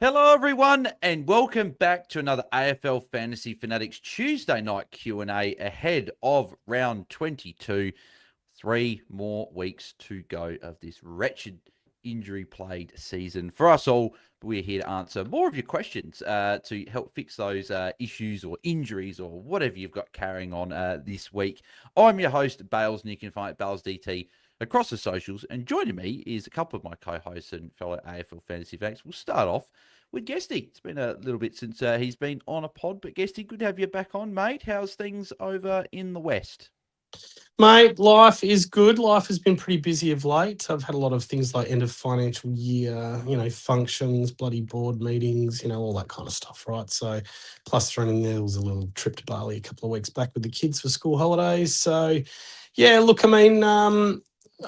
Hello, everyone, and welcome back to another AFL Fantasy Fanatics Tuesday night Q&A ahead of round 22. 3 more weeks to go of this wretched injury-plagued season. For us all, we're here to answer more of your questions to help fix those issues or injuries or whatever you've got carrying on this week. I'm your host, Bales, and you can find BAILSDT across the socials. And joining me is a couple of my co-hosts and fellow AFL Fantasy Fanatics. We'll start off with Guesty. It's been a little bit since he's been on a pod, but Guesty, good to have you back on, mate. How's things over in the West? Mate, life is good. Life has been pretty busy of late. I've had a lot of things like end of financial year, functions, bloody board meetings, all that kind of stuff, right? So, plus thrown in there was a little trip to Bali a couple of weeks back with the kids for school holidays. So, yeah, look, I mean,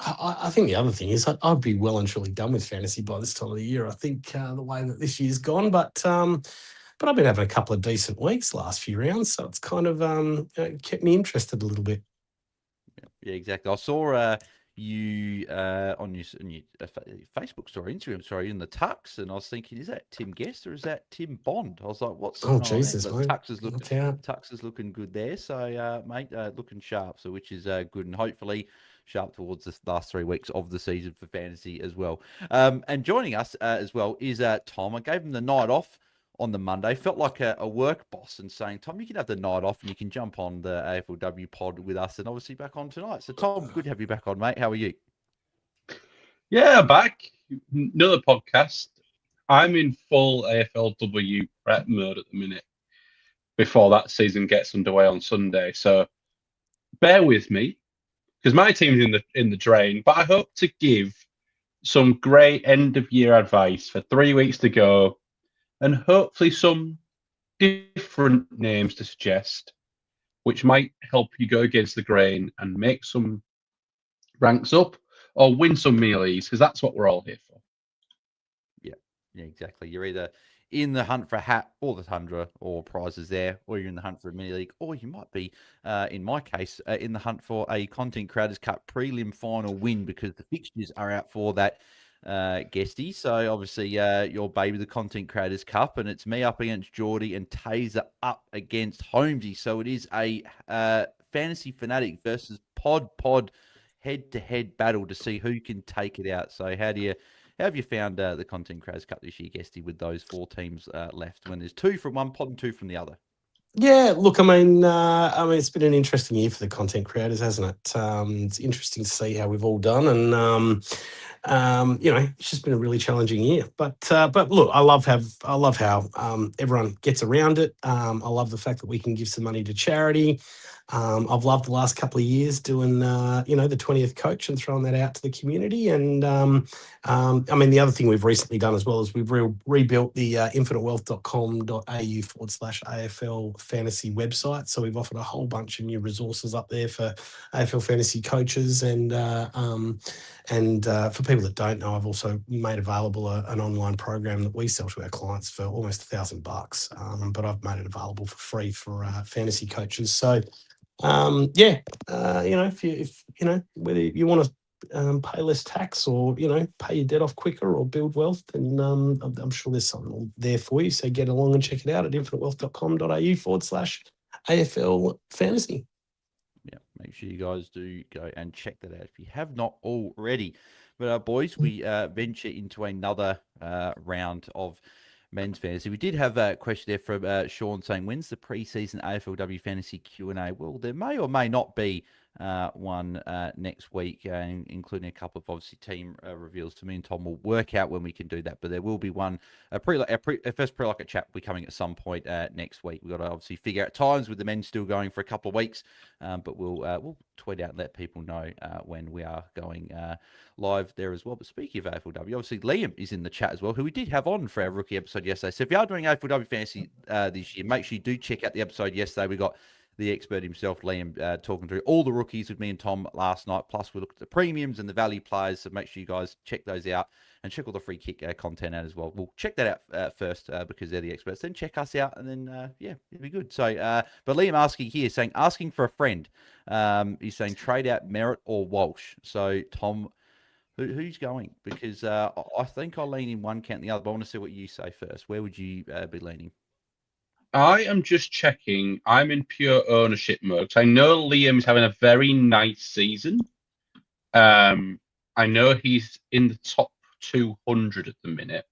I think the other thing is I'd be well and truly done with fantasy by this time of the year. I think the way that this year's gone, but I've been having a couple of decent weeks last few rounds, so it's kind of kept me interested a little bit. Yeah, exactly. I saw you on your Facebook story, Instagram story, in the tux, and I was thinking, is that Tim Guest or is that Tim Bond? I was like, what's Oh, going on there? Jesus, But mate. Look out. Tux is looking good there. So, mate, looking sharp. So, which is good, and hopefully sharp towards the last 3 weeks of the season for fantasy as well. And joining us as well is Tom. I gave him the night off on the Monday. Felt like a work boss and saying, Tom, you can have the night off and you can jump on the AFLW pod with us and obviously back on tonight. So, Tom, good to have you back on, mate. How are you? Yeah, back. Another podcast. I'm in full AFLW prep mode at the minute before that season gets underway on Sunday. So bear with me because my team's in the drain, but I hope to give some great end of year advice for 3 weeks to go and hopefully some different names to suggest, which might help you go against the grain and make some ranks up or win some mealies, because that's what we're all here for. Yeah, exactly. You're either in the hunt for a hat or the Tundra or prizes there, or you're in the hunt for a mini league, or you might be, in my case, in the hunt for a Content Creators Cup prelim final win because the fixtures are out for that, Guesty. So obviously, your baby, the Content Creators Cup, and it's me up against Jordy and Taezer up against Holmesy. So it is a fantasy fanatic versus pod head-to-head battle to see who can take it out. So how have you found the Content Creators Cup this year, Guesty, with those 4 teams left when there's 2 from one pod and 2 from the other? Yeah, look, it's been an interesting year for the content creators, hasn't it? It's interesting to see how we've all done, and it's just been a really challenging year. But look, I love how everyone gets around it. I love the fact that we can give some money to charity. I've loved the last couple of years doing the 20th coach and throwing that out to the community. And the other thing we've recently done as well is we've rebuilt the infinitewealth.com.au/AFL fantasy website. So we've offered a whole bunch of new resources up there for AFL fantasy coaches. And for people that don't know, I've also made available an online program that we sell to our clients for almost $1,000. But I've made it available for free for fantasy coaches. So if whether you want to pay less tax or pay your debt off quicker or build wealth, then I'm sure there's something there for you. So get along and check it out at infinitewealth.com.au/AFL fantasy. Yeah, make sure you guys do go and check that out if you have not already. But boys, we venture into another round of men's fantasy. We did have a question there from Sean saying, when's the preseason AFLW fantasy Q&A? Well, there may or may not be one next week, including a couple of obviously team reveals. To me and Tom will work out when we can do that, but there will be one. Our first pre-lockout chat will be coming at some point next week. We've got to obviously figure out times with the men still going for a couple of weeks, but we'll tweet out and let people know when we are going live there as well. But speaking of AFLW, obviously Liam is in the chat as well, who we did have on for our rookie episode yesterday. So if you are doing AFLW fantasy this year, make sure you do check out the episode yesterday. We got the expert himself, Liam, talking through all the rookies with me and Tom last night. Plus, we looked at the premiums and the value players. So make sure you guys check those out and check all the free kick content out as well. We'll check that out first because they're the experts. Then check us out, and then it'll be good. So, but Liam asking for a friend. He's saying trade out Merritt or Walsh. So, Tom, Who's going? Because I think I'll lean in one camp, the other. But I want to see what you say first. Where would you be leaning? I am just checking. I'm in pure ownership mode. I know Liam's having a very nice season. I know he's in the top 200 at the minute.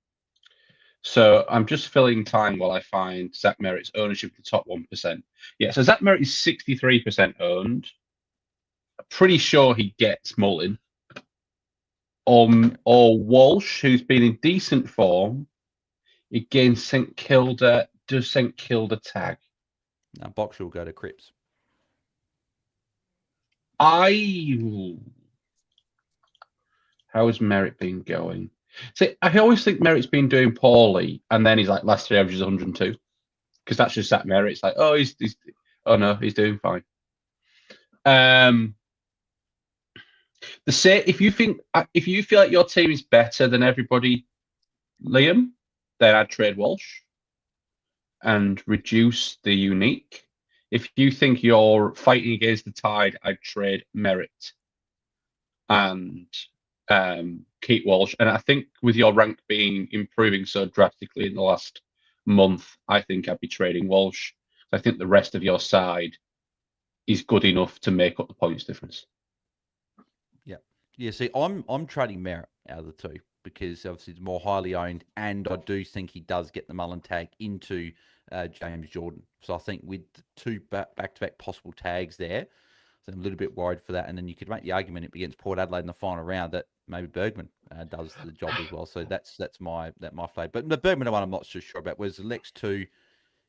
So I'm just filling time while I find Zach Merritt's ownership in the top 1%. Yeah, so Zach Merritt is 63% owned. I'm pretty sure he gets Mullin. Or Walsh, who's been in decent form against St Kilda. Does St Kilda tag? Now, Boxer will go to Cripps. How has Merritt been going? See, I always think Merritt's been doing poorly, and then he's like last 3 averages 102, because that's just Zach Merritt. It's like, oh, he's doing fine. If you feel like your team is better than everybody, Liam, then I'd trade Walsh and reduce the unique. If you think you're fighting against the tide, I'd trade Merritt and keep Walsh. And I think with your rank improving so drastically in the last month, I think I'd be trading Walsh. I think the rest of your side is good enough to make up the points difference. Yeah. See, I'm trading Merritt out of the two because obviously it's more highly owned, and I do think he does get the Mullen tag into James Jordan. So I think with the two back-to-back possible tags there, so I'm a little bit worried for that. And then you could make the argument against Port Adelaide in the final round that maybe Bergman does the job as well. So that's my flag. But the Bergman one I'm not so sure about. Whereas the Lex 2,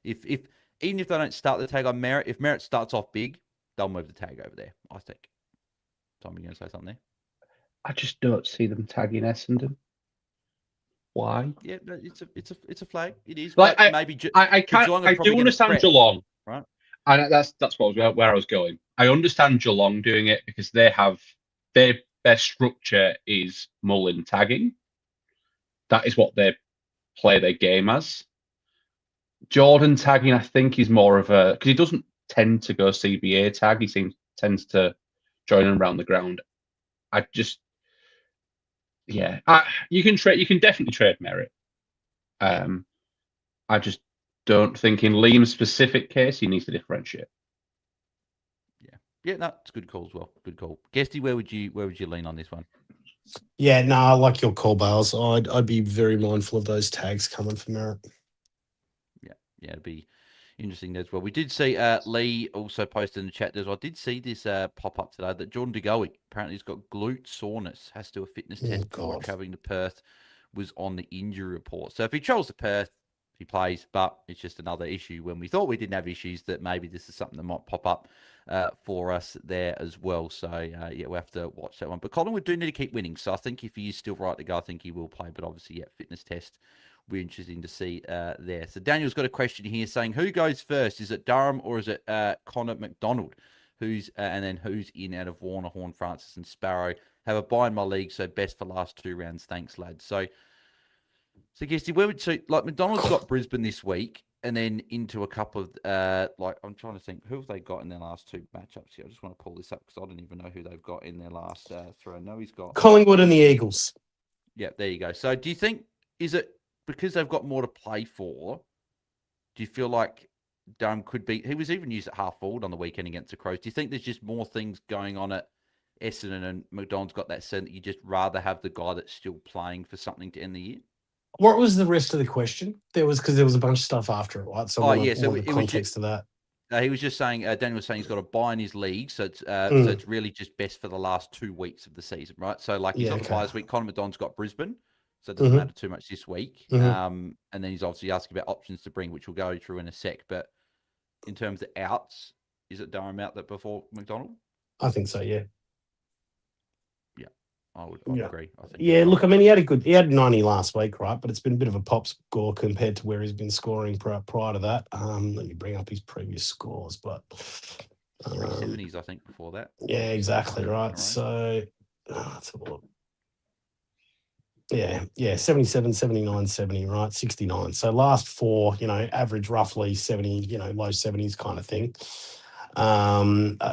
if even if they don't start the tag on Merritt, if Merritt starts off big, they'll move the tag over there, I think. Tom, you going to say something there? I just don't see them tagging Essendon. Why? Yeah, it's a flag. It is. Like but maybe I do understand Geelong, right? And that's where I was going. I understand Geelong doing it because they have their structure is Mullin tagging. That is what they play their game as. Jordan tagging, I think, is more of a because he doesn't tend to go CBA tag. He tends to join them around the ground. You can definitely trade Merritt. I just don't think in Liam's specific case he needs to differentiate. Yeah, no, it's a good call as well. Good call. Guesty, where would you lean on this one? Yeah, no, I like your call, Bales. I'd be very mindful of those tags coming for Merritt. Yeah, it'd be interesting as well. We did see Lee also posted in the chat as well. I did see this pop up today that Jordan De Goey apparently has got glute soreness, has to do a fitness test before traveling to Perth, was on the injury report. So if he travels to Perth, he plays, but it's just another issue when we thought we didn't have issues, that maybe this is something that might pop up for us there as well. So, we'll have to watch that one. But Collingwood do need to keep winning. So I think if he is still right to go, I think he will play. But obviously, fitness test will be interesting to see there. So Daniel's got a question here saying, who goes first? Is it Durham or is it Connor McDonald? And then who's in out of Warner, Horn, Francis, and Sparrow? Have a buy in my league, so best for last 2 rounds. Thanks, lads. So Guesty, where would McDonald's got Brisbane this week, and then into a couple of I'm trying to think, who have they got in their last 2 matchups here? I just want to pull this up because I don't even know who they've got in their last 3. I know he's got Collingwood and the Eagles. Yeah, there you go. So do you think, is it because they've got more to play for? Do you feel like Durham could be? He was even used at half forward on the weekend against the Crows. Do you think there's just more things going on at Essendon, and McDonald's got that sense that you just rather have the guy that's still playing for something to end the year? What was the rest of the question? Because there was a bunch of stuff after it, right? So so the context of that. He was just saying, Daniel was saying he's got a buy in his league, so it's really just best for the last 2 weeks of the season, right? So he's on the bye this week. Connor McDonald's got Brisbane, so it doesn't matter too much this week. And then he's obviously asking about options to bring, which we'll go through in a sec. But in terms of outs, is it Durham out that before McDonald? I think so, yeah. I would agree. I think look, I mean, he had 90 last week, right? But it's been a bit of a pop score compared to where he's been scoring prior to that. Let me bring up his previous scores, but 370s, I think, before that. Yeah, exactly, right. So let's have a look. Yeah, 77, 79, 70, right? 69. So last 4, average roughly 70, low 70s kind of thing.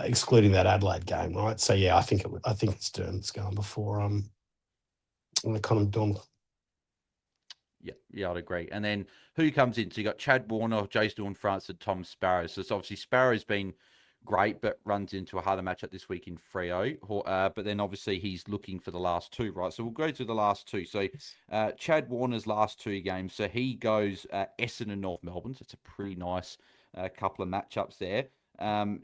Excluding that Adelaide game, right? So yeah, I think it's Durham's going before and they're kind of done. Yeah, I'd agree. And then who comes in? So you got Chad Warner, Jason Horne-Francis, and Tom Sparrow. So it's obviously Sparrow's been great, but runs into a harder matchup this week in Freo. But then obviously he's looking for the last two, right? So we'll go to the last two. So Chad Warner's last two games. So he goes Essendon and North Melbourne. So it's a pretty nice couple of matchups there.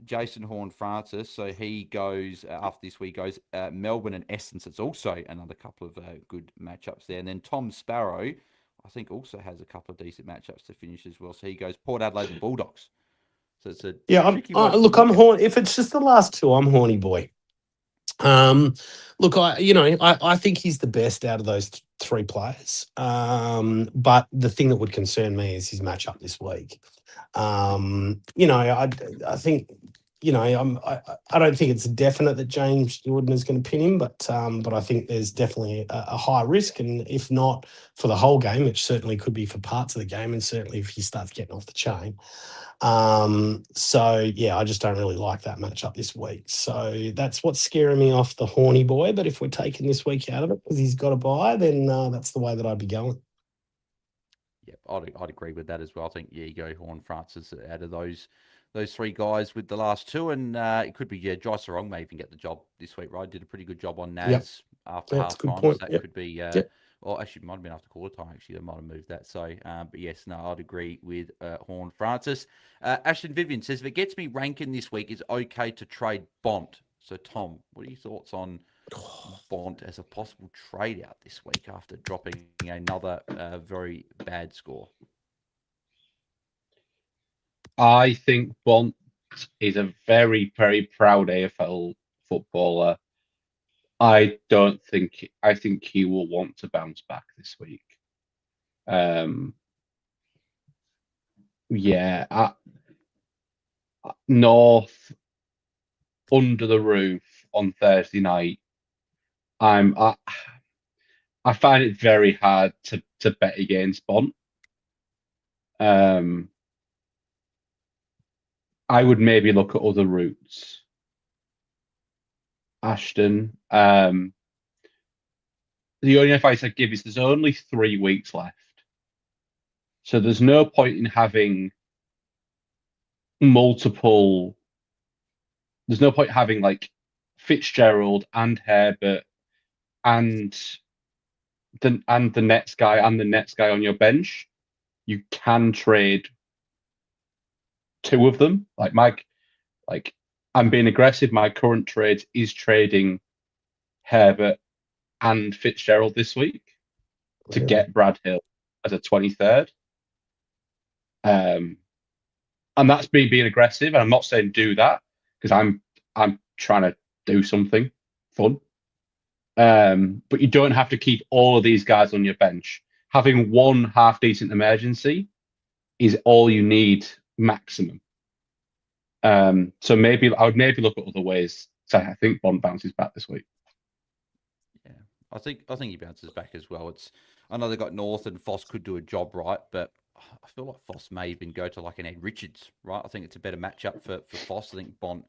Jason Horne-Francis, so he goes after this week goes Melbourne and Essendon. So it's also another couple of good matchups there. And then Tom Sparrow, I think, also has a couple of decent matchups to finish as well. So he goes Port Adelaide and Bulldogs. So it's a tricky one. Look, I'm horny. If it's just the last two, I'm horny boy. Look, I think he's the best out of those three players. But the thing that would concern me is his matchup this week. I think, I don't think it's definite that James Jordan is going to pin him, but I think there's definitely a high risk, and if not for the whole game, which certainly could be for parts of the game, and certainly if he starts getting off the chain. So yeah, I just don't really like that matchup this week. So that's what's scaring me off the horny boy. But if we're taking this week out of it because he's got a bye, then that's the way that I'd be going. Yeah, I'd agree with that as well. I think you go Horne-Francis out of those three guys with the last two, and it could be Jai Sarong may even get the job this week, right? Did a pretty good job on Naz after half time. So that could be well, actually, it might have been after quarter time. Actually, they might have moved that. So, but yes, no, I'd agree with Horne-Francis. Ashton Vivian says, if it gets me ranking this week, it's okay to trade Bont. So, Tom, what are your thoughts on Bont as a possible trade out this week after dropping another very bad score? I think Bont is a very, very proud AFL footballer. I think he will want to bounce back this week. North under the roof on Thursday night. I find it very hard to bet against Bont. I would maybe look at other routes. Ashton. The only advice I'd give is there's only 3 weeks left. So there's no point in having like Fitzgerald and Herbert and the next guy on your bench. You can trade 2 of them. I'm being aggressive. My current trade is trading Herbert and Fitzgerald this week to get Brad Hill as a 23rd. And that's me being aggressive. And I'm not saying do that because I'm trying to do something fun. But you don't have to keep all of these guys on your bench. Having one half decent emergency is all you need maximum. So I would maybe look at other ways. So I think Bont bounces back this week. Yeah, I think he bounces back as well. I know they got North and Foss could do a job, right? But I feel like Foss may even go to like an Ed Richards, right? I think it's a better matchup for Foss. I think Bont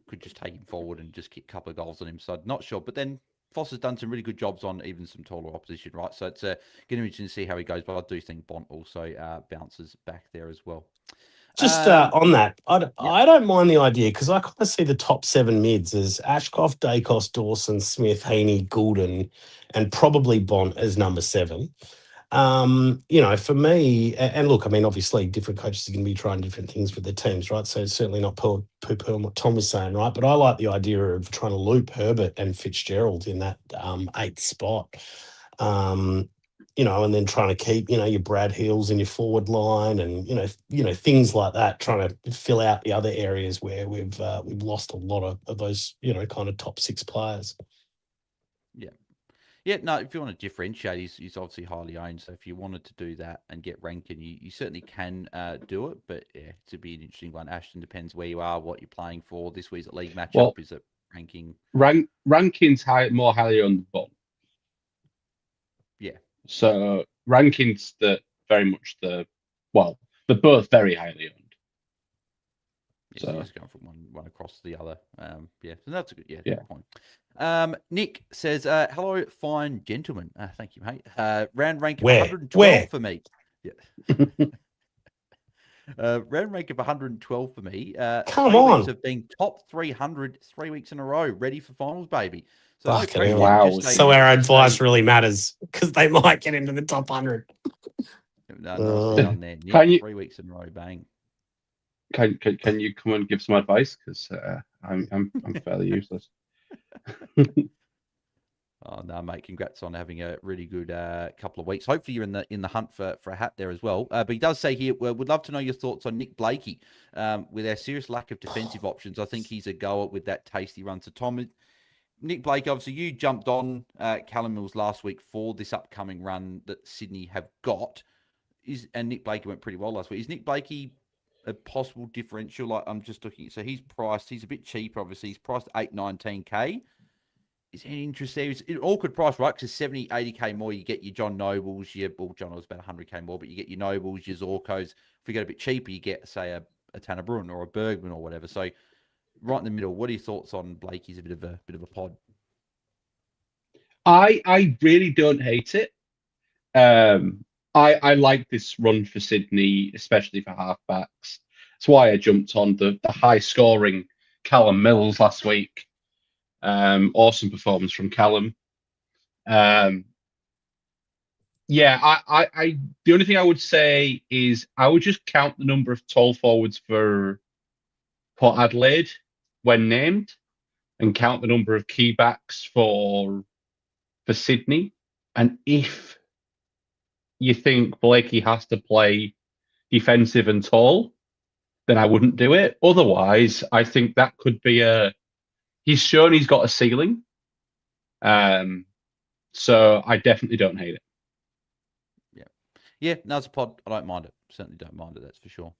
could just take him forward and just kick a couple of goals on him. So I'm not sure. But then Foss has done some really good jobs on even some taller opposition, right? So it's going to be interesting to see how he goes. But I do think Bont also bounces back there as well. Just on that, I don't mind the idea because I kind of see the top 7 mids as Ashcroft, Dacos, Dawson, Smith, Heaney, Goulden, and probably Bont as number 7. For me, and look, I mean, obviously different coaches are going to be trying different things with their teams, right? So it's certainly not poo-pooing what Tom was saying, right? But I like the idea of trying to loop Herbert and Fitzgerald in that 8th spot. And then trying to keep, your Brad Hills in your forward line and, things like that, trying to fill out the other areas where we've lost a lot of those, kind of top 6 players. Yeah. Yeah, no, if you want to differentiate, he's obviously highly owned. So if you wanted to do that and get ranking, you certainly can do it. But yeah, to be an interesting one. Ashton, depends where you are, what you're playing for. This week's league matchup, is it ranking? Ranking's more highly owned than Bont. Yeah. So rankings very much they're both very highly owned. Yeah, so just going from one across the other. So that's a good, good point. Nick says, hello, fine gentlemen. Thank you, mate. Round rank of Where? 112 for me. Yeah. Round rank of 112 for me. Come 3 on. weeks of being top 300 3 weeks in a row, ready for finals, baby. So no Fucking pressure. hell. Wow. Just So our advice stay- really matters because they might get into the top 100. No down there. Nick. Can you- 3 weeks in a row, bang. Can you come and give some advice? Because I'm fairly useless. Oh no, mate! Congrats on having a really good couple of weeks. Hopefully, you're in the hunt for a hat there as well. But he does say here, would love to know your thoughts on Nick Blakey. With our serious lack of defensive options, I think he's a goer with that tasty run. So, Tom, Nick Blakey, obviously, you jumped on Callum Mills last week for this upcoming run that Sydney have got. And Nick Blakey went pretty well last week. Is Nick Blakey a possible differential? Like, I'm just looking. So he's priced. He's a bit cheaper, obviously. He's priced 819K. Is there any interest there? It's an awkward price, right? Because 70, 80K more, you get your John Nobles, John Nobles about 100K more, but you get your Nobles, your Zorkos. If you get a bit cheaper, you get, say, a Tanner Bruin or a Bergman or whatever. So right in the middle, what are your thoughts on Blakey's a bit of a pod? I really don't hate it. I like this run for Sydney, especially for halfbacks. That's why I jumped on the high scoring Callum Mills last week. Awesome performance from Callum. I the only thing I would say is I would just count the number of tall forwards for Port Adelaide when named, and count the number of key backs for Sydney. And if you think Blakey has to play defensive and tall, then I wouldn't do it. Otherwise, I think that could be he's shown he's got a ceiling. So I definitely don't hate it. Yeah, no, it's a pod. I don't mind it. Certainly don't mind it, that's for sure.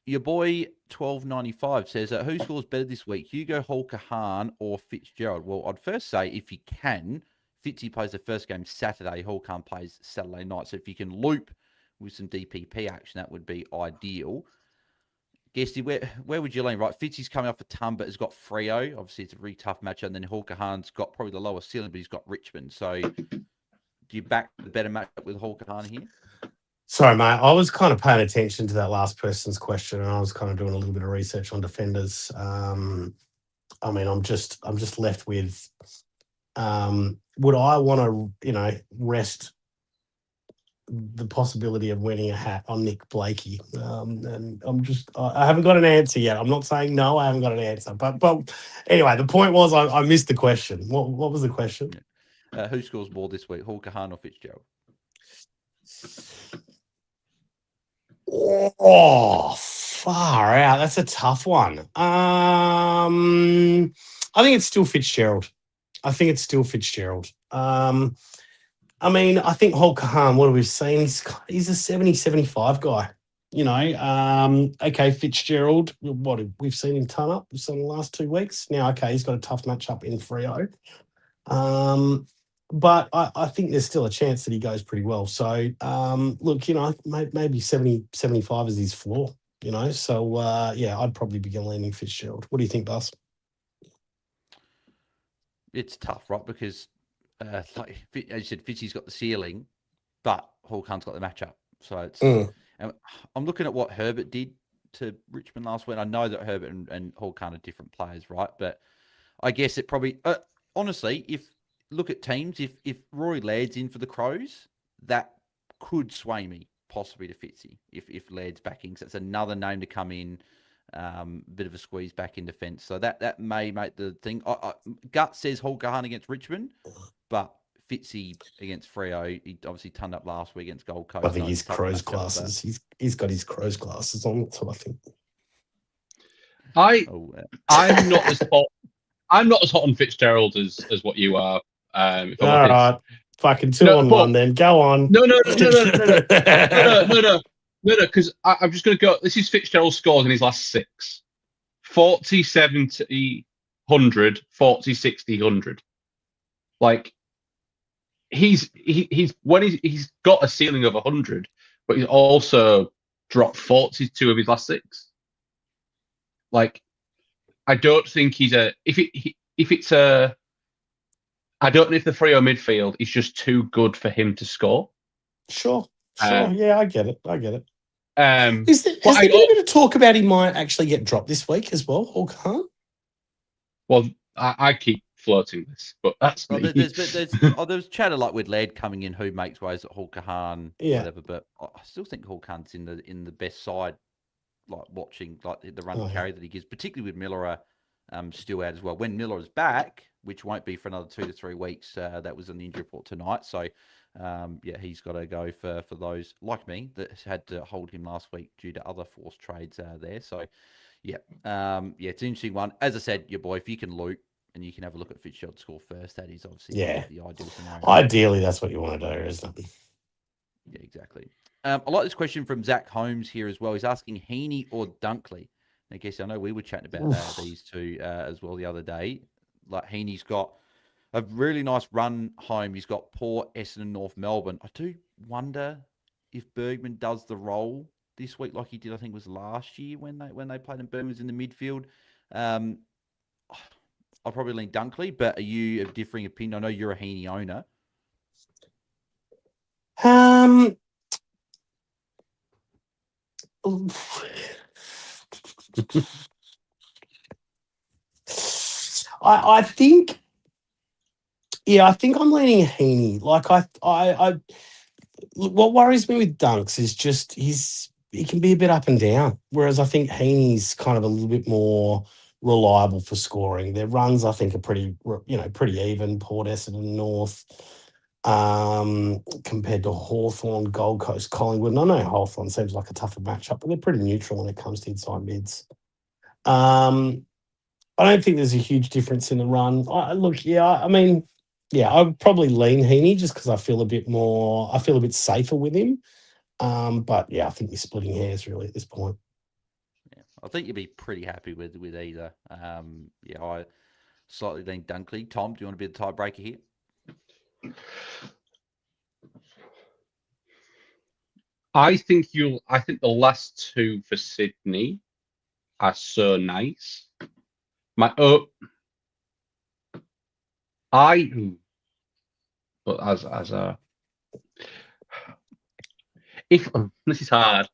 Your boy 1295 says, who scores better this week, Hugo Hall-Kahan or Fitzgerald? Well, I'd first say if you can, Fitzy plays the first game Saturday, Hall-Kahan plays Saturday night. So if you can loop with some DPP action, that would be ideal. Guesty, where would you lean? Right, Fitzy's coming off a ton, but has got Freo. Obviously, it's a really tough matchup. And then Hall-Kahan's got probably the lowest ceiling, but he's got Richmond. So do you back the better matchup with Hall-Kahan here? Sorry, mate. I was kind of paying attention to that last person's question, and I was kind of doing a little bit of research on defenders. I mean, I'm just left with, would I want to, rest the possibility of winning a hat on Nick Blakey? And I haven't got an answer yet. I'm not saying no, I haven't got an answer. But anyway, the point was I missed the question. What was the question? Who scores more this week, Hall-Kahan or Fitzgerald? Oh, far out. That's a tough one. I think it's still Fitzgerald. I mean, I think Hall-Kahan, what have we seen? He's a 70-75 guy. Okay, Fitzgerald, what we've seen him ton up in the last 2 weeks. Now, okay, he's got a tough matchup in Freo. But I think there's still a chance that he goes pretty well. So, look, maybe 70-75 is his floor, So, I'd probably be leaning Fitzgerald. What do you think, Bus? It's tough, right? Because, as you said, Fitzy's got the ceiling, but Hall-Kahan's got the matchup. So, it's. I'm looking at what Herbert did to Richmond last week. I know that Herbert and Hall-Kahan are different players, right? But I guess it probably, honestly, look at teams. If Rory Laird's in for the Crows, that could sway me possibly to Fitzy if Laird's backing. So that's another name to come in, bit of a squeeze back in defence. So that may make the thing. Gut says Hall-Kahan against Richmond, but Fitzy against Freo, he obviously turned up last week against Gold Coast. I think his Crows glasses. He's got his Crows glasses on, so I think. I'm not as hot. I'm not as hot on Fitzgerald as what you are. All right, fucking 2-on-1 then. Go on. No, because I'm just going to go. This is Fitzgerald's scores in his last 6: 40, 70, 100, 40, 60, 100. Like he's got a ceiling of 100, but he's also dropped 42 of his last 6. Like I don't think he's if it's a, I don't know if the Freo midfield is just too good for him to score. Sure. Uh, Yeah, I get it. I get it. But Has there been a bit of talk about he might actually get dropped this week as well, or can't? Well, I keep floating this, but that's Well, me. there's chatter like with Laird coming in, who makes ways at Hall Kahan, Yeah. whatever. But I still think Hall Kahan's in the best side, like watching like the run and Oh, carry that he gives, particularly with Miller still out as well. When Miller is back, which won't be for another 2 to 3 weeks, that was in the injury report tonight. So yeah, he's got to go for those like me that had to hold him last week due to other forced trades there. So yeah, it's an interesting one. As I said, your boy, if you can loop and you can have a look at Fitzgerald's score first, that is obviously the ideal scenario. Ideally, that's what you want to do, isn't it? Yeah, exactly. I like this question from Zach Holmes here as well. He's asking Heaney or Dunkley. I guess I know we were chatting about these two as well the other day. Like Heaney's got a really nice run home. He's got Port, Essendon, North Melbourne. I do wonder if Bergman does the role this week like he did, I think it was last year when they played and Bergman was in the midfield. I'll probably lean Dunkley, but are you of differing opinion? I know you're a Heaney owner. I think, I think I'm leaning Heaney. Like what worries me with Dunks is just he can be a bit up and down. Whereas I think Heaney's kind of a little bit more reliable for scoring. Their runs, I think, are pretty even. Port, Essendon, North, compared to Hawthorn, Gold Coast, Collingwood. And I know Hawthorn seems like a tougher matchup, but they're pretty neutral when it comes to inside mids. I don't think there's a huge difference in the run. I would probably lean Heaney just because I feel a bit safer with him. But yeah, I think you're splitting hairs really at this point. Yeah, I think you'd be pretty happy with either. I slightly lean Dunkley. Tom, do you want to be the tiebreaker here? I think the last two for Sydney are so nice. But as a, if this is hard,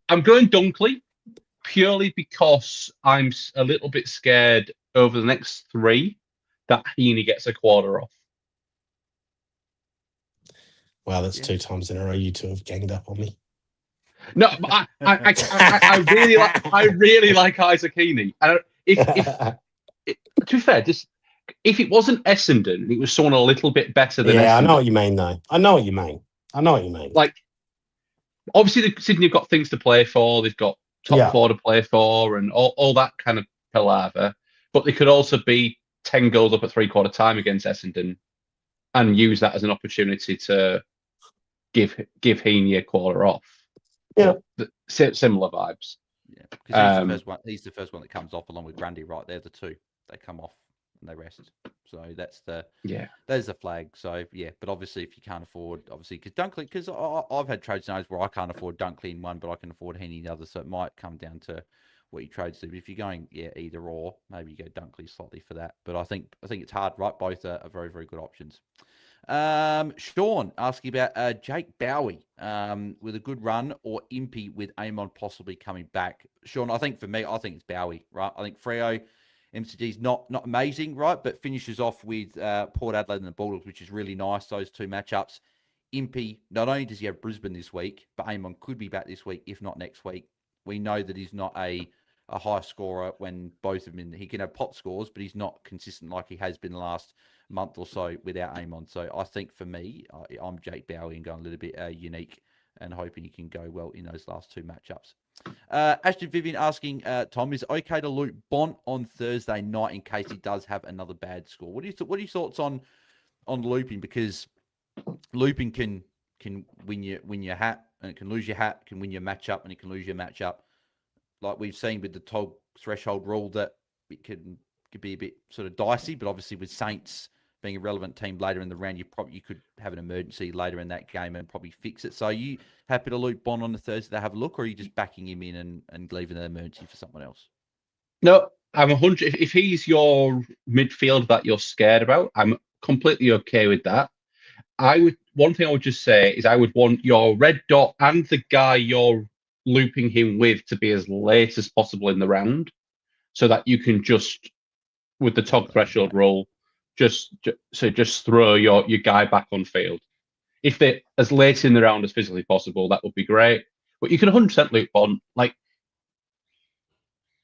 I'm going Dunkley purely because I'm a little bit scared over the next three that Heaney gets a quarter off. Wow, that's 2 times in a row you two have ganged up on me. No, but I really like Isaac Heaney. To be fair, just if it wasn't Essendon, it was someone a little bit better than Essendon. I know what you mean, though. I know what you mean. Like, obviously, Sydney have got things to play for. They've got top 4 to play for and all that kind of palaver. But they could also be 10 goals up at 3/4 time against Essendon and use that as an opportunity to give Heaney a quarter off. Yeah. Similar vibes. Yeah, because he's the first one that comes off along with Grundy, right? They're the two. They come off and they rest. So that's there's the flag. So yeah, but obviously if you can't afford, because Dunkley, because I've had trade scenarios where I can't afford Dunkley in one, but I can afford Heaney in the other. So it might come down to what you trade to. But if you're going either or, maybe you go Dunkley slightly for that. But I think it's hard, right? Both are very, very good options. Sean asking about Jake Bowie with a good run or Impey with Amon possibly coming back. Sean, I think for me, it's Bowie, right? I think Freo MCG's not amazing, right? But finishes off with Port Adelaide and the Bulldogs, which is really nice, those two matchups. Impey, not only does he have Brisbane this week, but Amon could be back this week, if not next week. We know that he's not a high scorer when both of them, he can have pop scores, but he's not consistent like he has been the last month or so without Amon. So I think for me, I'm Jake Bowie and going a little bit unique and hoping he can go well in those last two matchups. Ashton Vivian asking, Tom, is it okay to loop Bont on Thursday night in case he does have another bad score? What are your thoughts on looping? Because looping can win your hat, and it can lose your hat, can win your matchup, and it can lose your matchup. Like we've seen with the TOG threshold rule, that it could be a bit sort of dicey, but obviously with Saints being a relevant team later in the round, you could have an emergency later in that game and probably fix it. So are you happy to loop Bond on the Thursday to have a look, or are you just backing him in and leaving an emergency for someone else? No, I'm 100. If he's your midfield that you're scared about, I'm completely okay with that. One thing I would just say is I would want your red dot and the guy you're looping him with to be as late as possible in the round, so that you can just, with the top threshold roll, just throw your guy back on field. If they're as late in the round as physically possible, that would be great. But you can 100% loop on. Like,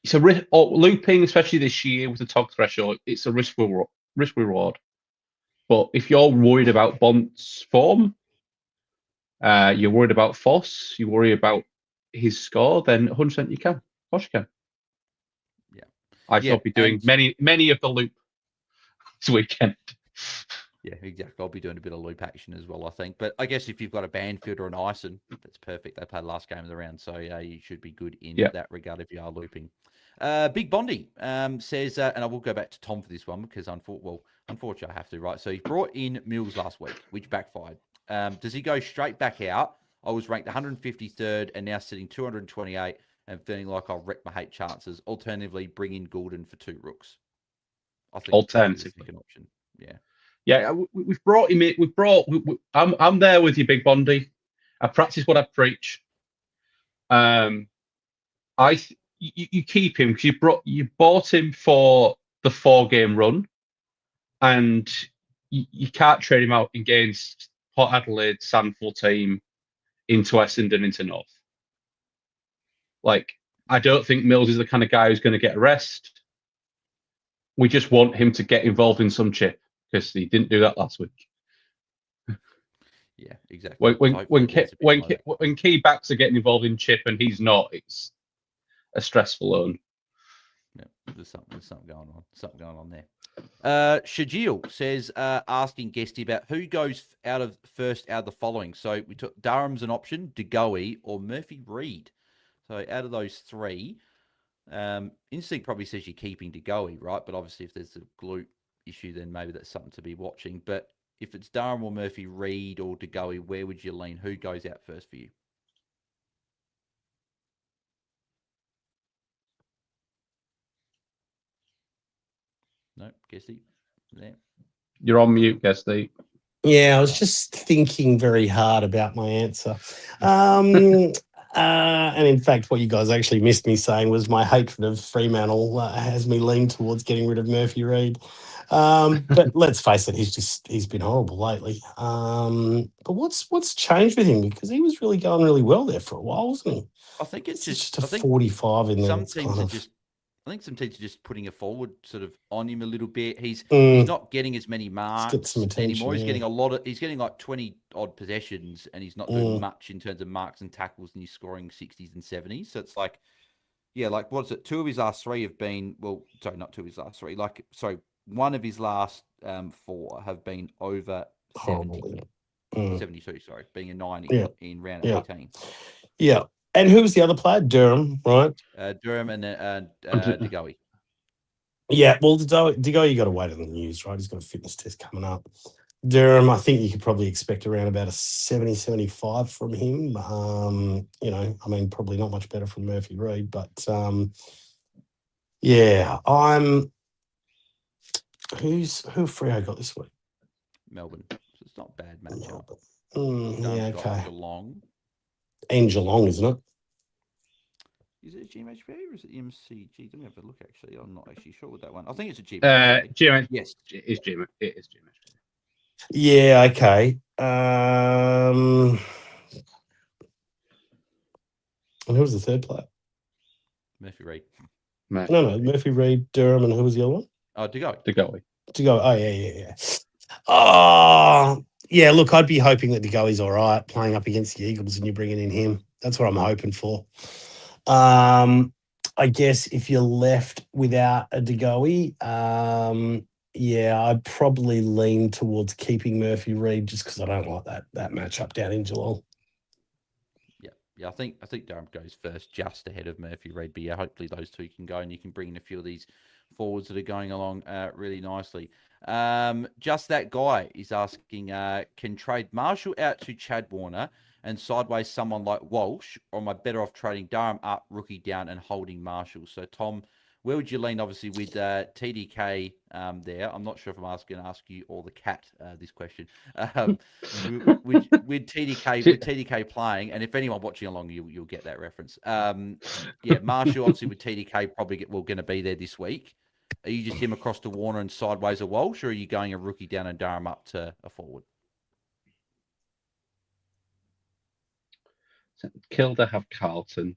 it's a looping, especially this year with the top threshold. It's a risk reward. But if you're worried about Bont's form, you're worried about Foss, you worry about his score, then 100% you can. Of course you can. Yeah. I shall be doing many of the loop this weekend. Yeah, exactly. I'll be doing a bit of loop action as well, I think. But I guess if you've got a Banfield or an Ison, that's perfect. They played last game of the round, so you should be good in that regard if you are looping. Big Bondi says, and I will go back to Tom for this one because unfortunately I have to, right? So he brought in Mills last week, which backfired. Does he go straight back out? I was ranked 153rd and now sitting 228 and feeling like I'll wreck my 8 chances. Alternatively, bring in Goulden for 2 rooks. I think alternatively, the second option. Yeah. Yeah, we've brought him in. I'm there with you, Big Bondi. I practice what I preach. You keep him because you bought him for the 4-game run, and you can't trade him out against Port Adelaide, Sandford team, into Essendon, into North. Like, I don't think Mills is the kind of guy who's going to get a rest. We just want him to get involved in some chip because he didn't do that last week. Yeah, exactly. When key backs are getting involved in chip and he's not, it's a stressful loan. Yeah, there's something going on. Something going on there. Shajil says, asking Guesty about who goes first out of the following. So we took Durham's an option, DeGoey or Murphy Reed. So out of those 3, instinct probably says you're keeping DeGoey, right? But obviously if there's a glute issue, then maybe that's something to be watching. But if it's Durham or Murphy Reed or DeGoey, where would you lean? Who goes out first for you? No, Guesty? Yeah. You're on mute, Guesty. Yeah, I was just thinking very hard about my answer. And in fact, what you guys actually missed me saying was my hatred of Fremantle has me lean towards getting rid of Murphy Reed. But let's face it, he's been horrible lately. But what's changed with him? Because he was really going really well there for a while, wasn't he? I think it's just a 45 in there. Some teams are just. I think some teams are just putting a forward sort of on him a little bit. He's not getting as many marks anymore. He's getting he's getting like 20 odd possessions and he's not doing much in terms of marks and tackles and he's scoring 60s and 70s. So it's like, yeah, like what's it? 2 of his last 3 have been, sorry, not 2 of his last 3. One of his last 4 have been over 70. 72, sorry, being a 9 in round 18. Yeah. And who was the other player? Durham, right? Durham and DeGoey. Yeah, well, DeGoey, you got to wait on the news, right? He's got a fitness test coming up. Durham, I think you could probably expect around about a 70, 75 from him. Probably not much better from Murphy Reed, but who Freo got this week? Melbourne. So it's not a bad matchup. Okay. Geelong. And Geelong, isn't it? Is it a GMHP or is it MCG? Let me have a look, actually. I'm not actually sure with that one. I think it's a GMHP. Yes, it is GMHP. Yeah, okay. And who was the third player? Murphy Reed. No, Murphy Reed, Durham, and who was the other one? Oh, DeGoey. Oh, yeah. Oh, yeah, look, I'd be hoping that DeGoey's all right playing up against the Eagles and you're bringing in him. That's what I'm hoping for. I guess if you're left without a DeGoey, I'd probably lean towards keeping Murphy Reed just because I don't like that matchup down in Geelong. Yeah, I think Durham goes first just ahead of Murphy Reed. But yeah, hopefully those 2 can go and you can bring in a few of these forwards that are going along really nicely. Just that guy is asking, can trade Marshall out to Chad Warner and sideways someone like Walsh, or am I better off trading Durham up, rookie down, and holding Marshall? So Tom, where would you lean? Obviously, with TDK there. I'm not sure if I'm going to ask you or the cat this question. With TDK playing, and if anyone watching along, you'll get that reference. Yeah, Marshall obviously with TDK probably going to be there this week. Are you just him across to Warner and sideways a Walsh, or are you going a rookie down and Durham up to a forward? Kilda have Carlton.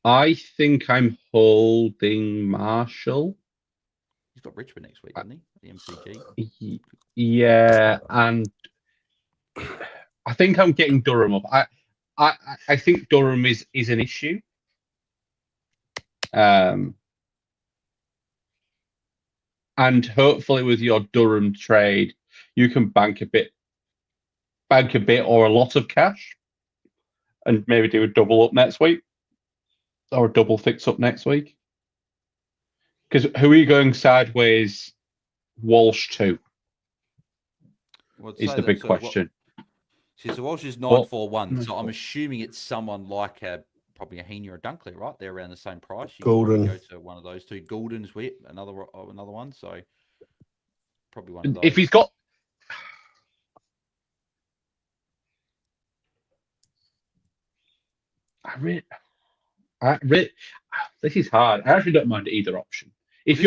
I think I'm holding Marshall. He's got Richmond next week, doesn't he? The MCG. Yeah, and I think I'm getting Durham up. I think Durham is an issue. And hopefully with your Durham trade, you can bank a bit or a lot of cash, and maybe do a double up next week, or a double fix up next week. Because who are you going sideways Walsh to? Is the big question. So Walsh is 941. So I'm assuming it's someone like probably a Heaney or a Dunkley, right? They're around the same price. You Golden. go to one of those two. Golden's with another one. So probably one of those. If he's got, this is hard. I actually don't mind either option. This is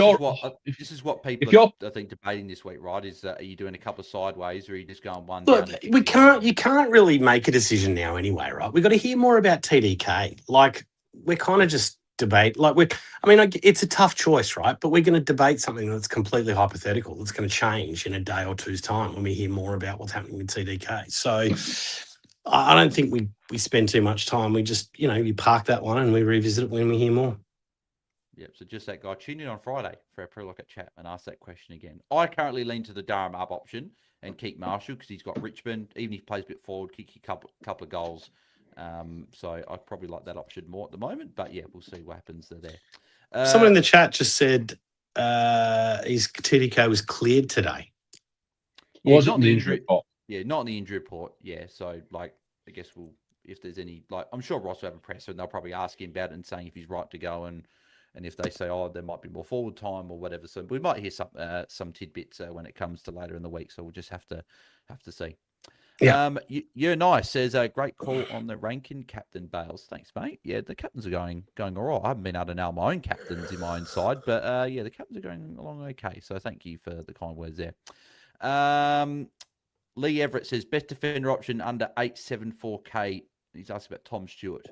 what people are, I think, debating this week, right? Is are you doing a couple of sideways, or are you just going one? Look, you can't really make a decision now anyway, right? We've got to hear more about TDK. Like, we're kind of just debate. It's a tough choice, right? But we're going to debate something that's completely hypothetical, that's going to change in a day or two's time when we hear more about what's happening with TDK. So I don't think we spend too much time. We just, you park that one and we revisit it when we hear more. Yep, so just that guy. Tune in on Friday for our pre-lockout chat and ask that question again. I currently lean to the Durham up option and keep Marshall because he's got Richmond. Even if he plays a bit forward, kick a couple of goals. So I probably like that option more at the moment. But yeah, we'll see what happens there. Someone in the chat just said his TDK was cleared today. Yeah, wasn't in the injury report. Yeah, not in the injury report. Yeah, so I guess if there's any, I'm sure Ross will have a presser and they'll probably ask him about it and saying if he's right to go and if they say, there might be more forward time or whatever. So we might hear some tidbits when it comes to later in the week. So we'll just have to see. Yeah. You're nice. Says a great call on the ranking, Captain Bales. Thanks, mate. Yeah, the captains are going all right. I haven't been able to nail my own captains in my own side, but the captains are going along okay. So thank you for the kind words there. Lee Everett says best defender option under 874k. He's asking about Tom Stewart.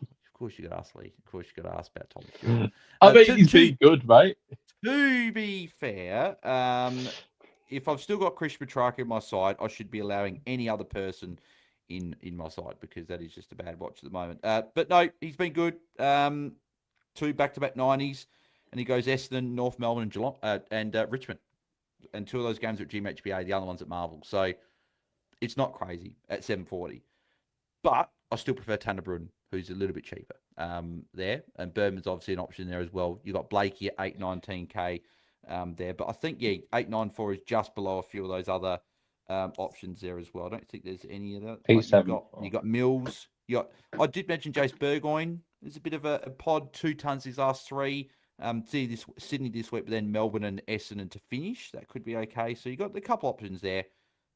Of course you got to ask Lee. Of course you got to ask about Tom Stewart. I mean, he's been good, mate. To be fair, if I've still got Chris Petrarca in my side, I should be allowing any other person in my side because that is just a bad watch at the moment. But no, he's been good. 2 back-to-back 90s, and he goes Essendon, North Melbourne, and Geelong, and Richmond. And 2 of those games at GMHBA, the other ones at Marvel. So it's not crazy at 740. But I still prefer Tanner Bruden, who's a little bit cheaper there. And Berman's obviously an option there as well. You've got Blakey at 819k there. But I think, 894 is just below a few of those other options there as well. I don't think there's any of that. You've got Mills. I did mention Jace Burgoyne. There's a bit of a pod, 2 tons his last 3. Sydney this week, but then Melbourne and Essendon to finish. That could be okay. So you got a couple options there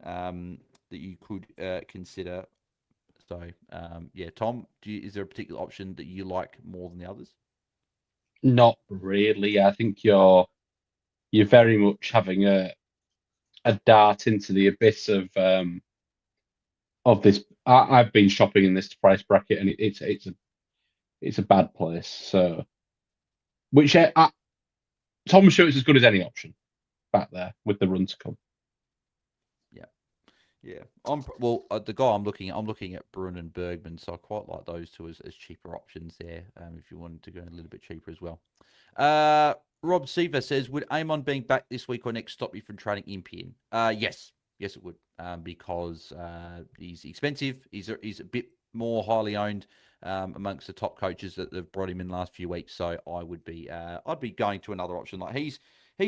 that you could consider. So Tom, is there a particular option that you like more than the others? Not really. I think you're very much having a dart into the abyss of this. I've been shopping in this price bracket, and it's a bad place. So. Tom Stewart's as good as any option back there with the run to come. Yeah. The guy I'm looking at Bruin and Bergman, so I quite like those 2 as cheaper options there. If you wanted to go a little bit cheaper as well. Rob Seaver says, would Amon being back this week or next stop you from trading Impian? Yes, it would, because he's expensive. He's a bit more highly owned amongst the top coaches that have brought him in the last few weeks. So I would be, I'd be going to another option. Like he's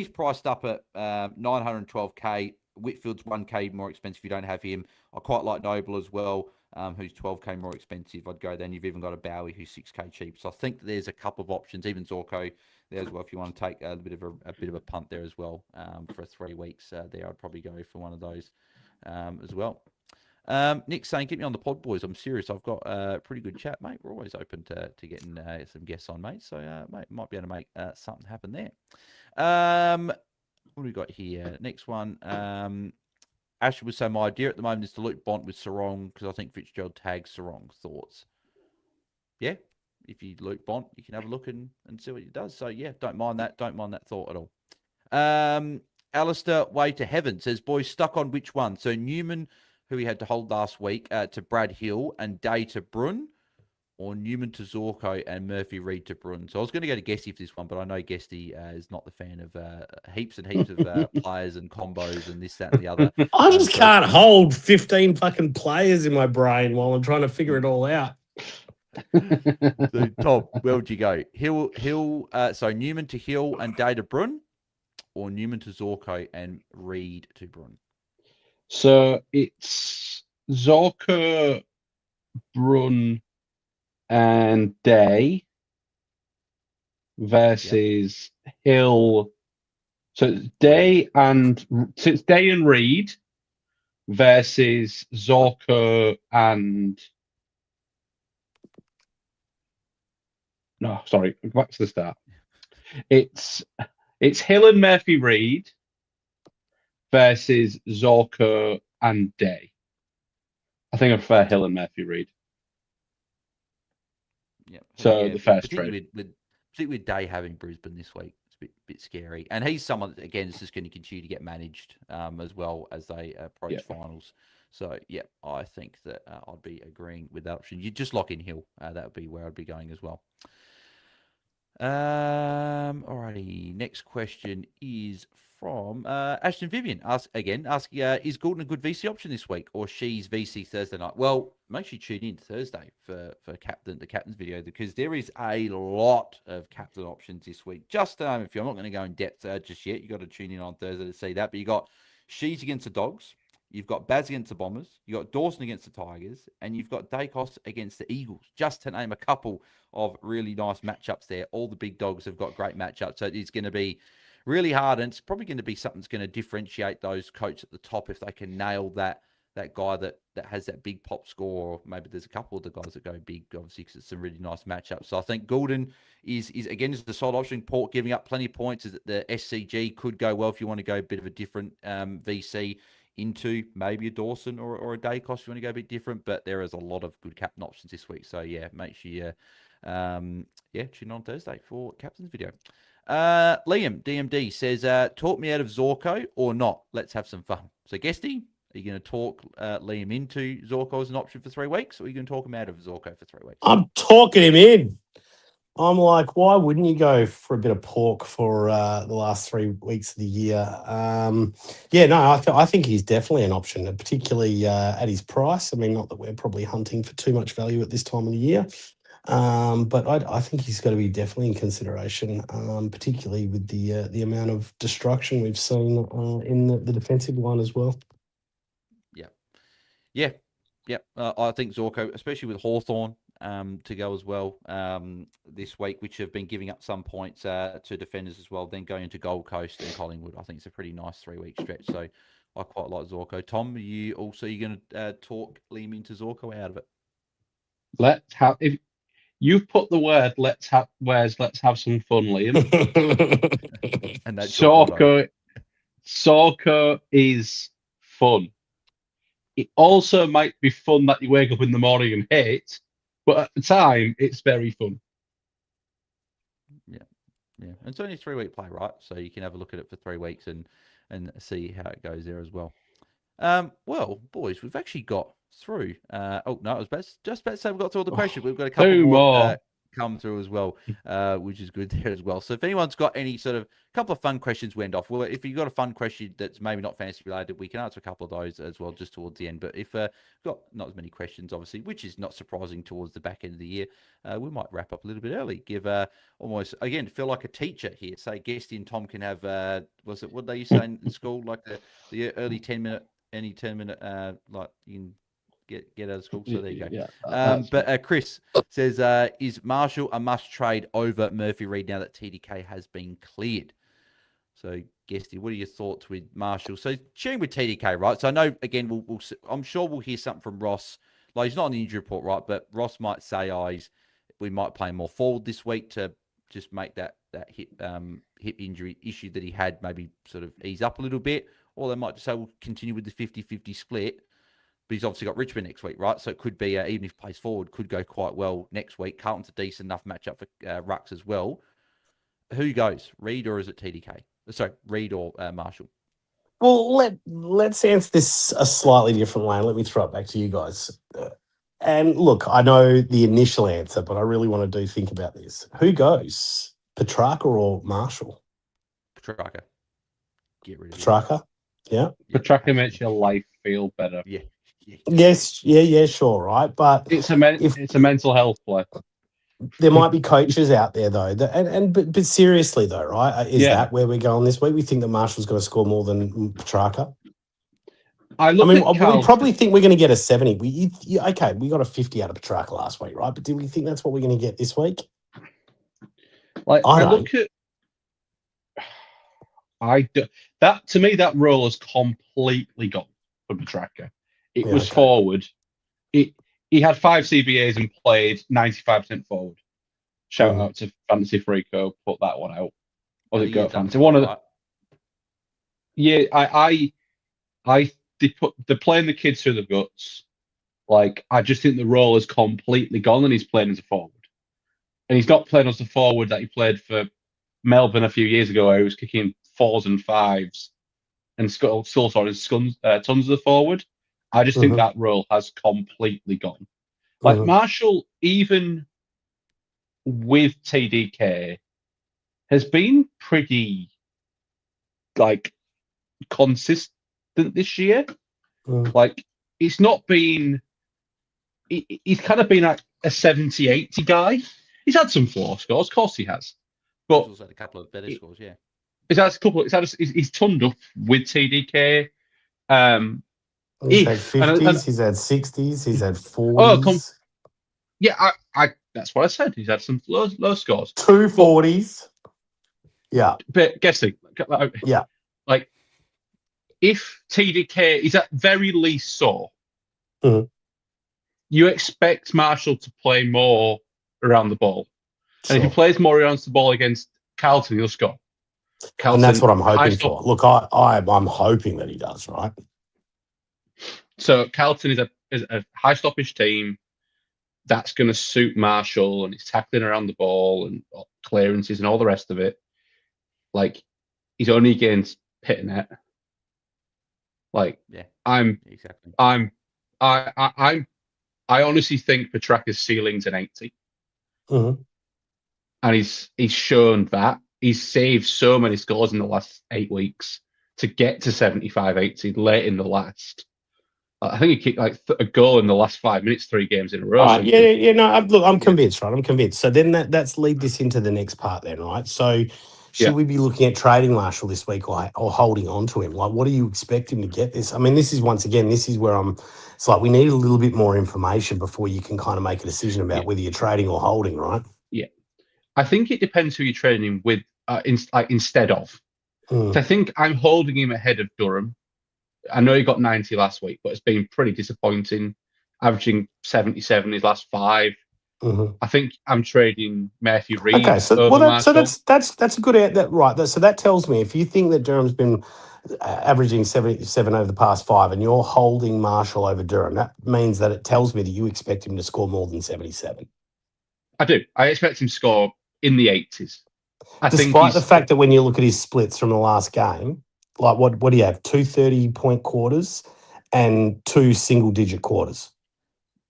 priced up at 912k. Whitfield's 1k more expensive if you don't have him. I quite like Noble as well. who's 12k more expensive, I'd go then. You've even got a Bowie who's 6k cheap. So I think there's a couple of options, even Zorko there as well. If you want to take a bit of a punt there as well for 3 weeks, there I'd probably go for one of those as well. Nick's saying, get me on the pod, boys. I'm serious. I've got a pretty good chat, mate. We're always open to getting some guests on, mate. So, mate, might be able to make something happen there. What do we got here? Next one. Ashley would say, my idea at the moment is to loop Bont with Sarong because I think Fitzgerald tags Sarong. Thoughts? Yeah. If you loop Bont, you can have a look and see what he does. So, yeah, don't mind that. Don't mind that thought at all. Alistair Way to Heaven says, boys, stuck on which one? So Newman, who he had to hold last week, to Brad Hill, and Day to Brun, or Newman to Zorko and Murphy Reed to Brun. So I was going to go to Guesty for this one, but I know Guesty is not the fan of heaps and heaps of players and combos and this, that, and the other. I just can't hold 15 fucking players in my brain while I'm trying to figure it all out. So, Tom, where would you go? So Newman to Hill and Day to Brun, or Newman to Zorko and Reed to Brun? So it's Zorko, Brun, and Day versus Hill. So it's Day and Reed versus Zorko and back to the start. It's Hill and Murphy Reed versus Zorko and Day. I think I prefer Hill and Murphy Reed. Yeah. So the first trade, particularly with Day having Brisbane this week, it's a bit scary. And he's someone that, again, is just going to continue to get managed as well as they approach finals. So yeah, I think that I'd be agreeing with that option. You just lock in Hill. That would be where I'd be going as well. Alrighty. Next question is from Ashton Vivian. Asking, is Goulden a good VC option this week, or she's VC Thursday night? Well, make sure you tune in Thursday for the captain's video, because there is a lot of captain options this week. Just if you're not going to go in depth just yet, you got to tune in on Thursday to see that. But you got She's against the Dogs. You've got Baz against the Bombers. You've got Dawson against the Tigers. And you've got Dacos against the Eagles, just to name a couple of really nice matchups there. All the big dogs have got great matchups. So it's going to be really hard. And it's probably going to be something that's going to differentiate those coats at the top if they can nail that guy that has that big pop score. Or maybe there's a couple of the guys that go big, obviously, because it's some really nice matchups. So I think Goulden is again, is the solid option. Port giving up plenty of points. The SCG could go well if you want to go a bit of a different VC into maybe a Dawson or a Dacos if you want to go a bit different, but there is a lot of good captain options this week. So yeah, make sure you tune on Thursday for captain's video. Liam DMD says, talk me out of Zorko or not. Let's have some fun. So Guesty, are you going to talk Liam into Zorko as an option for 3 weeks, or are you going to talk him out of Zorko for 3 weeks? I'm talking him in. I'm like, why wouldn't you go for a bit of pork for the last 3 weeks of the year? I think he's definitely an option, particularly at his price. I mean, not that we're probably hunting for too much value at this time of the year, but I think he's got to be definitely in consideration, particularly with the amount of destruction we've seen in the defensive line as well. Yeah. I think Zorko, especially with Hawthorn to go as well this week, which have been giving up some points to defenders as well, then going into Gold Coast and Collingwood. I think it's a pretty nice 3-week stretch. So I quite like Zorko. Tom, are you going to talk Liam into Zorko out of it? If you've put the word let's have some fun, Liam. And that's Zorko is fun. It also might be fun that you wake up in the morning and hate, but at the time, it's very fun. Yeah. It's only a 3-week play, right? So you can have a look at it for 3 weeks and see how it goes there as well. Well, boys, we've actually got through. I was just about to say we've got through all the questions. We've got a couple more come through as well, which is good there as well. So if anyone's got any sort of couple of fun questions we end off, well, if you've got a fun question that's maybe not fantasy related, we can answer a couple of those as well just towards the end. But if we've got not as many questions, obviously, which is not surprising towards the back end of the year, we might wrap up a little bit early. Give almost, again, feel like a teacher here. Say Guesty and Tom can have, what they used to say in school, like the early 10-minute, like you can get out of school. So there you go. Yeah, But Chris says, is Marshall a must trade over Murphy Reid now that TDK has been cleared? So, Guesty, what are your thoughts with Marshall? So, sharing with TDK, right? So, I know, again, I'm sure we'll hear something from Ross. Like, he's not on the injury report, right? But Ross might say, we might play more forward this week to just make that hip injury issue that he had maybe sort of ease up a little bit. Or they might just say, we'll continue with the 50-50 split. But he's obviously got Richmond next week, right? So, it could be, even if he plays forward, could go quite well next week. Carlton's a decent enough matchup for Rucks as well. Who goes, Reid or is it TDK? Sorry, Reid or Marshall? Well, let's answer this a slightly different way. Let me throw it back to you guys. And look, I know the initial answer, but I really want to think about this. Who goes, Petrarca or Marshall? Petrarca. Get rid of Petrarca? Yeah. Petrarca makes your life feel better. Yeah. Yes. Yeah. Sure. Right. But it's a mental health play. There might be coaches out there though, but seriously though, right? Is that where we're going this week? We think that Marshall's going to score more than Petrarca. We probably think we're going to get a 70. We got a 50 out of Petrarca last week, right? But do we think that's what we're going to get this week? To me, that role has completely gone for Petrarca. It was forward. He had 5 CBAs and played 95% forward. Shout out to Fantasy Freako, put that one out. Was it Go Fantasy? One of the. Yeah, they're playing the kids through the guts. Like, I just think the role has completely gone, and he's playing as a forward. And he's not playing as a forward that he played for Melbourne a few years ago, where he was kicking 4s and 5s and still scoring tons of the forward. I just think that role has completely gone. Like Marshall, even with TDK, has been pretty consistent this year. Like, it's not been. He's kind of been like a 70-80 guy. He's had some floor scores, of course he has. But he's also had a couple of better scores, yeah. He's had a couple. He's turned up with TDK. He's had 50s, he's had 60s, he's had 40s. I that's what I said. He's had some low scores. 2 40s. Yeah. But guessing. Yeah. Like, if TDK is at very least sore, you expect Marshall to play more around the ball. Sure. And if he plays more around the ball against Carlton, he'll score. And that's what I'm hoping for. Look, I'm hoping that he does, right? So Carlton is a high stoppage team that's going to suit Marshall, and he's tackling around the ball and clearances and all the rest of it. Like, he's only against Pitnet. Like, yeah, exactly. I honestly think Petrarca's ceiling's an 80. And he's shown that. He's saved so many scores in the last 8 weeks to get to 75-80 late in the last. I think he kicked a goal in the last 5 minutes, 3 games in a row. I'm convinced, right? I'm convinced. So then that's lead this into the next part then, right? So should we be looking at trading Marshall this week or holding on to him? Like, what do you expect him to get this? I mean, this is where it's like we need a little bit more information before you can kind of make a decision about whether you're trading or holding, right? Yeah. I think it depends who you're trading him with instead of. So I think I'm holding him ahead of Durham. I know he got 90 last week, but it's been pretty disappointing, averaging 77 his last 5. I think I'm trading Murphy Reid. Okay, so that's a good right. So that tells me if you think that Durham's been averaging 77 over the past 5, and you're holding Marshall over Durham, that means that it tells me that you expect him to score more than 77. I do. I expect him to score in the 80s. Despite the fact that when you look at his splits from the last game, like what do you have? 2 30-point quarters and 2 single-digit quarters.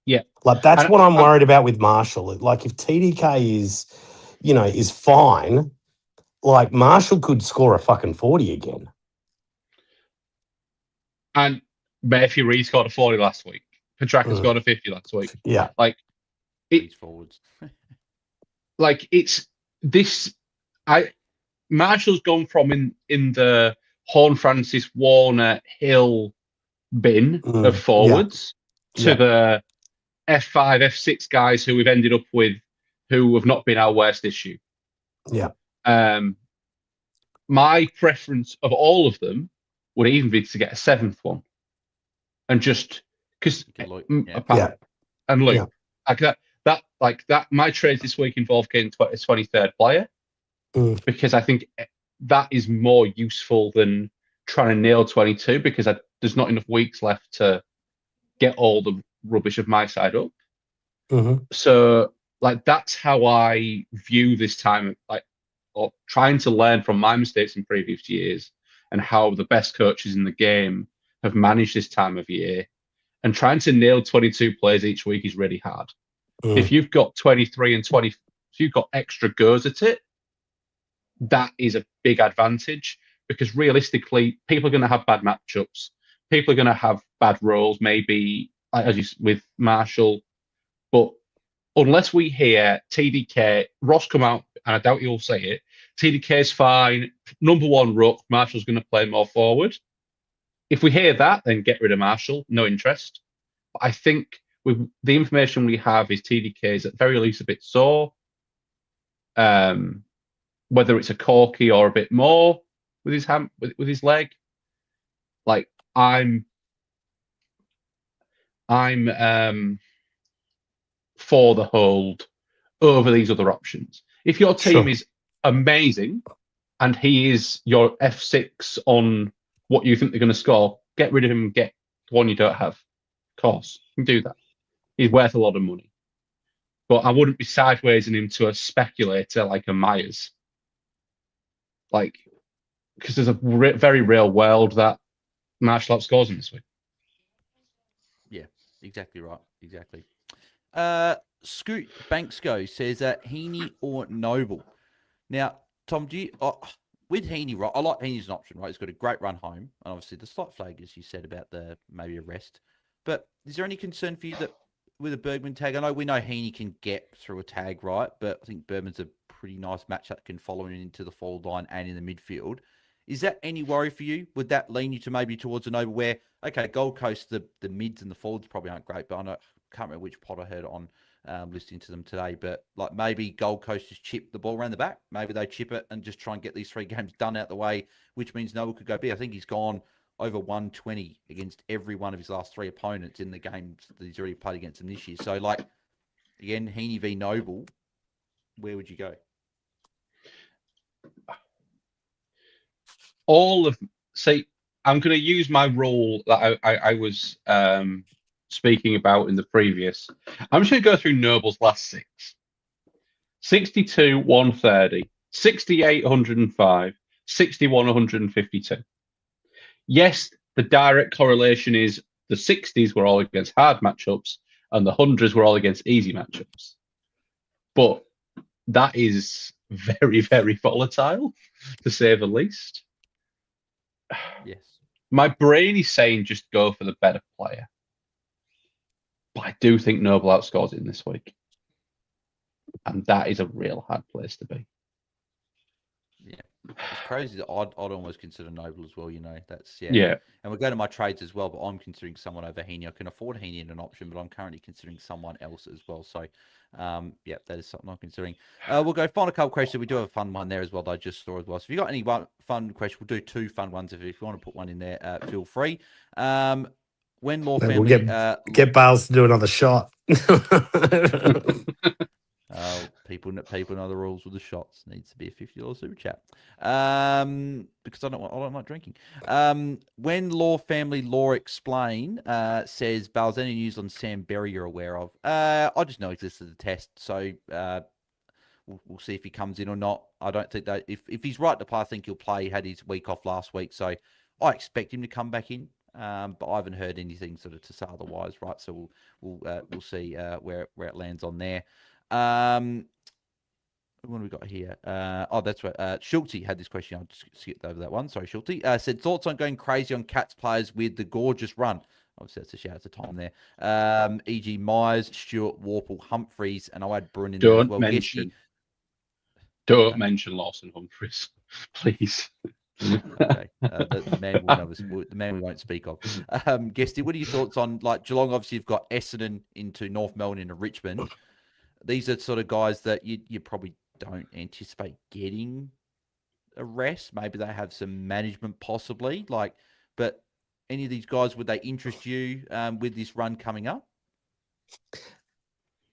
Yeah. Like, that's what I'm worried about with Marshall. Like, if TDK is fine, like, Marshall could score a fucking 40 again. And Murphy Reid scored a 40 last week. Petrarca scored a 50 last week. Yeah. Like, it's forwards. Like, it's this. Marshall's gone from in the Horn Francis, Warner, Hill bin of forwards to the F5, F6 guys who we've ended up with who have not been our worst issue. Yeah. My preference of all of them would even be to get a 7th one. And just because and look, Yeah. that my trades this week involve getting a 23rd player because I think that is more useful than trying to nail 22 because there's not enough weeks left to get all the rubbish of my side up. So that's how I view this time, or trying to learn from my mistakes in previous years and how the best coaches in the game have managed this time of year. And trying to nail 22 players each week is really hard. If you've got 23 and 20, if you've got extra goes at it, that is a big advantage because realistically, people are going to have bad matchups. People are going to have bad roles, maybe with Marshall. But unless we hear TDK, Ross come out, and I doubt you'll say it, TDK's fine, number 1 ruck, Marshall's going to play more forward. If we hear that, then get rid of Marshall, no interest. But I think with the information we have is TDK is at very least a bit sore. Whether it's a corky or a bit more with his hand, with his leg. I'm for the hold over these other options. If your team is amazing and he is your F6 on what you think they're going to score, get rid of him and get one you don't have. Of course, you can do that. He's worth a lot of money. But I wouldn't be sidewaysing him to a speculator like a Myers. Because there's a very real world that Marshall outscores him this week. Yeah, exactly right. Exactly. Scoot Banksco says Heaney or Noble. Now, Tom, do you with Heaney, right? I like Heaney as an option, right? He's got a great run home, and obviously the slight flag, as you said about the maybe a rest. But is there any concern for you that with a Bergman tag? I know we know Heaney can get through a tag, right? But I think Bergman's a pretty nice match that can follow him into the forward line and in the midfield. Is that any worry for you? Would that lean you to maybe towards an over where, okay, Gold Coast, the mids and the forwards probably aren't great, but I can't remember which pod I heard on listening to them today, but maybe Gold Coast just chip the ball around the back. Maybe they chip it and just try and get these 3 games done out the way, which means Noble could go big. I think he's gone over 120 against every one of his last 3 opponents in the games that he's already played against them this year. So, again, Heaney v Noble, where would you go? I'm going to use my rule that I was speaking about in the previous. I'm just going to go through Noble's last 6. 62, 130, 68, 105, 61, 152. Yes, the direct correlation is the 60s were all against hard matchups and the 100s were all against easy matchups. But that is very, very volatile, to say the least. Yes. My brain is saying just go for the better player. But I do think Noble outscores him this week. And that is a real hard place to be. Yeah. It's crazy that I'd almost consider Noble as well, That's Yeah. And we'll go to my trades as well, but I'm considering someone over Heaney. I can afford Heaney in an option, but I'm currently considering someone else as well. So, that is something I'm considering. We'll go final couple questions. We do have a fun one there as well that I just saw as well. So if you've got any fun questions, we'll do 2 fun ones. If you want to put one in there, feel free. When Law Family... We'll get Bales to do another shot. People know the rules with the shots. Needs to be a $50 super chat. Because I don't like drinking. When Law Family Law Explain says Bales, any news on Sam Berry you're aware of? I just know this is a test, so we'll see if he comes in or not. I don't think that if he's right to play, I think he'll play. He had his week off last week, so I expect him to come back in. But I haven't heard anything sort of to say otherwise, right? So we'll see where it lands on there. What have we got here? That's right. Schulte had this question. I'll just skip over that one. Sorry, Schulte. Said, thoughts on going crazy on Cats players with the gorgeous run? Obviously, that's a shout out to Tom there. E.g. Myers, Stewart, Warple, Humphreys, and I'll add Brun in there as well. Don't mention Lawson Humphreys, please. Okay, the man will never, the man we won't speak of. Guesty, what are your thoughts on like Geelong? Obviously, you've got Essendon into North Melbourne into Richmond. These are sort of guys that you probably don't anticipate getting a rest. Maybe they have some management, possibly. But any of these guys, would they interest you with this run coming up?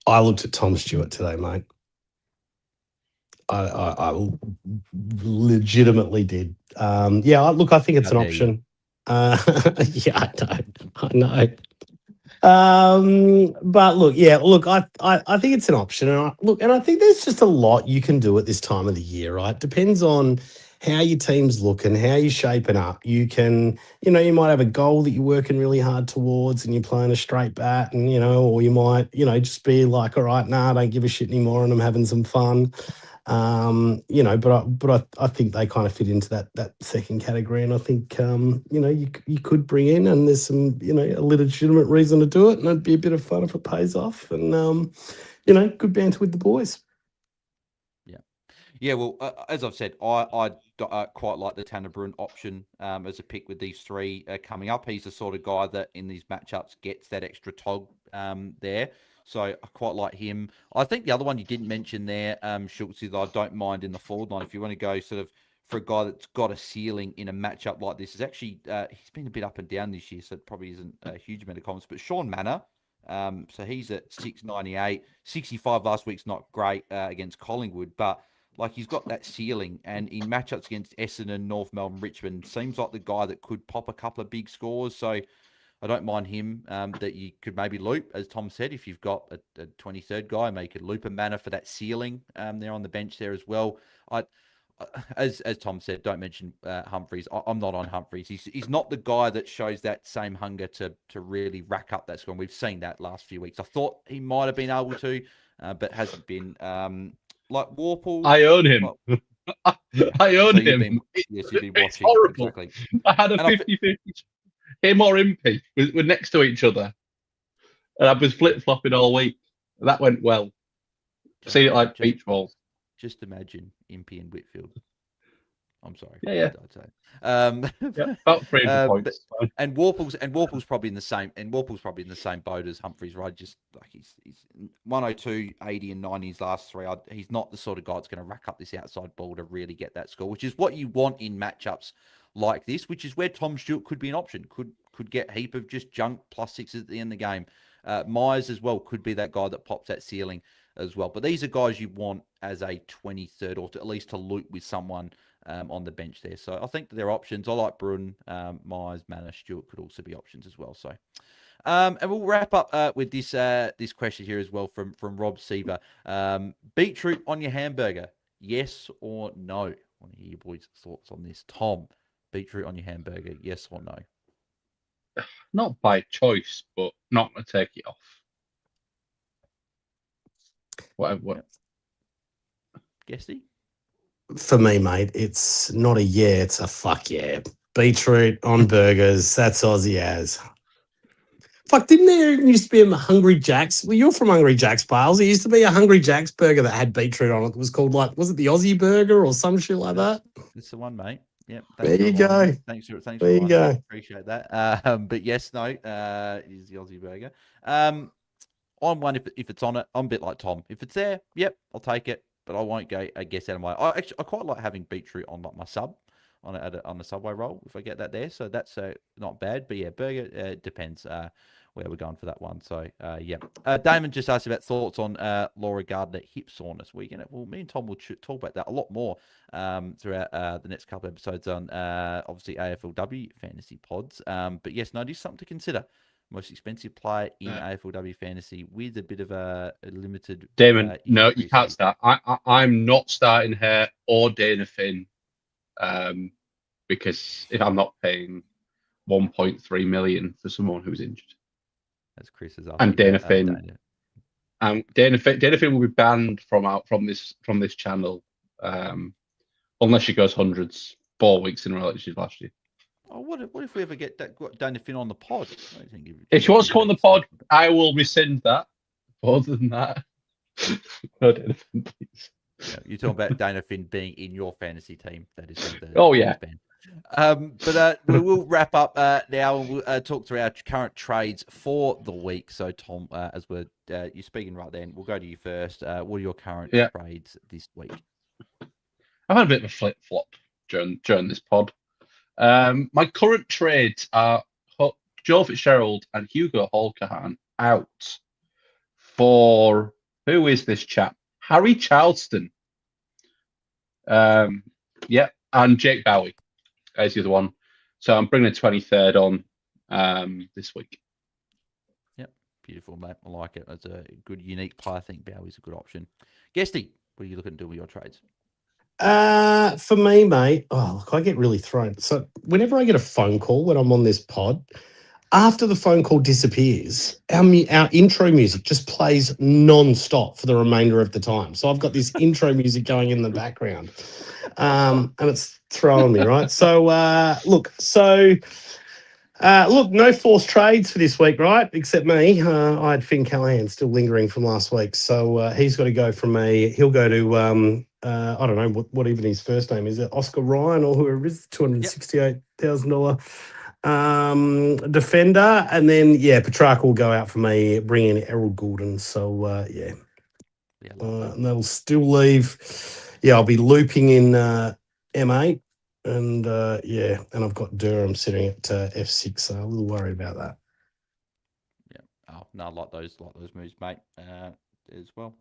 I looked at Tom Stewart today, mate. I legitimately did. Look, I think it's an option. Yeah, I know. But look, I think it's an option. And I think there's just a lot you can do at this time of the year, right? Depends on how your team's looking, how you're shaping up. You can, you might have a goal that you're working really hard towards and you're playing a straight bat and, or you might, just be like, all right, I don't give a shit anymore and I'm having some fun. But I think they kind of fit into that second category, and I think you could bring in, and there's some a legitimate reason to do it, and it'd be a bit of fun if it pays off, and good banter with the boys. Yeah, well, as I've said, I quite like the Tanner Bruin option as a pick with these three coming up. He's the sort of guy that in these matchups gets that extra tog there. So I quite like him. I think the other one you didn't mention there, Schultz, that I don't mind in the forward line. If you want to go sort of for a guy that's got a ceiling in a matchup like this, is actually he's been a bit up and down this year, so it probably isn't a huge amount of comments. But Sean Manor, so he's at 698, 65 last week's not great against Collingwood, but like he's got that ceiling, and in matchups against Essendon, North Melbourne, Richmond, seems like the guy that could pop a couple of big scores. So I don't mind him that you could maybe loop, as Tom said, if you've got a 23rd guy, maybe you could loop a Manor for that ceiling there on the bench there as well. As Tom said, don't mention Humphreys. I'm not on Humphreys. He's not the guy that shows that same hunger to really rack up that score. And we've seen that last few weeks. I thought he might have been able to, but hasn't been. Like Warple. I own him. I own him. You've been watching. It's horrible. Exactly. I had a 50-50. Him or Impey were next to each other. And I was flip-flopping all week. That went well. See it like beach balls. Just imagine Impey and Whitfield. I'm sorry. Yeah. I'd say. About 300 points. And Warple's probably in the same. And Warple's probably in the same boat as Humphreys, right? Just like he's 102, 80, and 90 his last three. He's not the sort of guy that's going to rack up this outside ball to really get that score, which is what you want in matchups like this. Which is where Tom Stewart could be an option. Could get a heap of just junk +6s at the end of the game. Myers as well could be that guy that pops that ceiling as well. But these are guys you want as a 23rd, or at least to loop with someone on the bench there. So I think they're options. I like Bruin, Myers, Manor, Stewart could also be options as well. So, and we'll wrap up with this question here as well from Rob Seaver. Beetroot on your hamburger, yes or no? I want to hear your boys' thoughts on this. Tom, beetroot on your hamburger, yes or no? Not by choice, but not to take it off. What? Guesty? For me, mate, it's not a yeah, it's a fuck yeah. Beetroot on burgers, that's Aussie as. Fuck, didn't there used to be a Hungry Jack's? Well, you're from Hungry Jack's, Bales. There used to be a Hungry Jack's burger that had beetroot on it. It was called, was it the Aussie burger or some shit like that? It's the one, mate. Yep. There you go. Thanks for there you go. Appreciate that. But yes, no, is the Aussie burger. I'm one if it's on it. I'm a bit like Tom. If it's there, yep, I'll take it. But I won't go, I guess, out of my. I quite like having beetroot on like my sub on the Subway roll if I get that there. So that's not bad. But yeah, burger depends where we're going for that one. So yeah. Damon just asked about thoughts on Laura Gardner hip soreness weekend. Well, me and Tom will talk about that a lot more throughout the next couple of episodes on obviously AFLW fantasy pods. But yes, no, just something to consider. Most expensive player in AFLW fantasy with a bit of a limited. Damon, no, you can't start. I'm not starting her or Dana Finn because if I'm not paying 1.3 million for someone who's injured. That's Chris's and Dana Finn. Dana Finn will be banned from this channel unless she goes hundreds 4 weeks in a row like she did last year. Oh, what if we ever get Dana Finn on the pod? If she wants to come on the pod, I will rescind that. Other than that, no Dana Finn, please. Yeah, you're talking about Dana Finn being in your fantasy team. That is. Oh yeah. We will wrap up now, and we'll talk through our current trades for the week. So, Tom, as you're speaking right then, we'll go to you first. What are your current trades this week? I've had a bit of a flip-flop during this pod. My current trades are Joe Fitzgerald and Hugo Holcahan out for, who is this chap? Harry Charleston. And Jake Bowie is the other one. So I'm bringing the 23rd on this week. Yep, beautiful, mate. I like it. It's a good, unique play. I think Bowie's a good option. Guesty, what are you looking to do with your trades? For me, mate, look, I get really thrown. So whenever I get a phone call when I'm on this pod, after the phone call disappears, our intro music just plays non-stop for the remainder of the time. So I've got this intro music going in the background, and it's throwing me, right? So, look, no forced trades for this week, right? Except me. I had Finn Callahan still lingering from last week. So he's got to go from me. He'll go to, I don't know what even his first name is. Oscar Ryan or whoever it is, $268,000 defender. And then, Petrarca will go out for me, bring in Errol Goulden. So, and that'll still leave. I'll be looping in M8. And and I've got Durham sitting at F6, so I'm a little worried about that. Yeah, I like those moves, mate, as well.